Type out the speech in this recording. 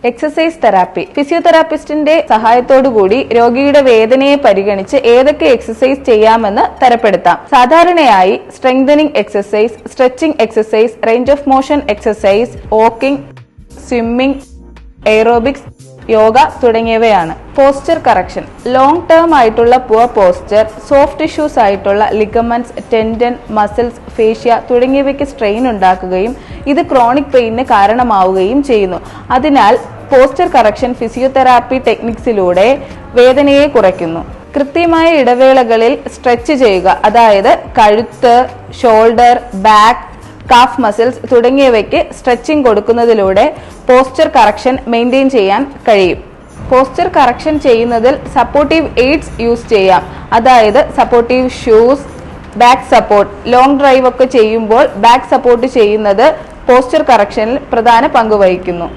Exercise therapy. ഫിസിയോതെറാപ്പിസ്റ്റിന്റെ സഹായത്തോടുകൂടി രോഗിയുടെ വേദനയെ പരിഗണിച്ച് ഏതൊക്കെ എക്സസൈസ് ചെയ്യാമെന്ന് തരപ്പെടുത്താം. സാധാരണയായി strengthening exercise, stretching exercise, range of motion exercise, walking, swimming, aerobics, yoga തുടങ്ങിയവയാണ്. Posture correction. ലോങ് ടേം ആയിട്ടുള്ള പുവർ പോസ്ചർ, സോഫ്റ്റ് ടിഷ്യൂസ് ആയിട്ടുള്ള ലിഗമെന്റ്സ്, ടെൻഡൻ, മസിൽസ്, ഫേഷ്യ തുടങ്ങിയവയ്ക്ക് സ്ട്രെയിൻ ഉണ്ടാക്കുകയും ഇത് ക്രോണിക് പെയിന് കാരണമാവുകയും ചെയ്യുന്നു. അതിനാൽ പോസ്ചർ കറക്ഷൻ ഫിസിയോതെറാപ്പി ടെക്നിക്സിലൂടെ വേദനയെ കുറയ്ക്കുന്നു. കൃത്യമായ ഇടവേളകളിൽ സ്ട്രെച്ച് ചെയ്യുക, അതായത് കഴുത്ത്, ഷോൾഡർ, ബാക്ക്, കാഫ് മസിൽസ് തുടങ്ങിയവയ്ക്ക് സ്ട്രെച്ചിങ് കൊടുക്കുന്നതിലൂടെ പോസ്ചർ കറക്ഷൻ മെയിൻറ്റെയിൻ ചെയ്യാൻ കഴിയും. പോസ്ചർ കറക്ഷൻ ചെയ്യുന്നതിൽ സപ്പോർട്ടീവ് എയ്ഡ്സ് യൂസ് ചെയ്യാം, അതായത് supportive shoes, back support. Long drive ഒക്കെ ചെയ്യുമ്പോൾ ബാക്ക് സപ്പോർട്ട് ചെയ്യുന്നത് പോസ്ചർ കറക്ഷനിൽ പ്രധാന പങ്ക് വഹിക്കുന്നു.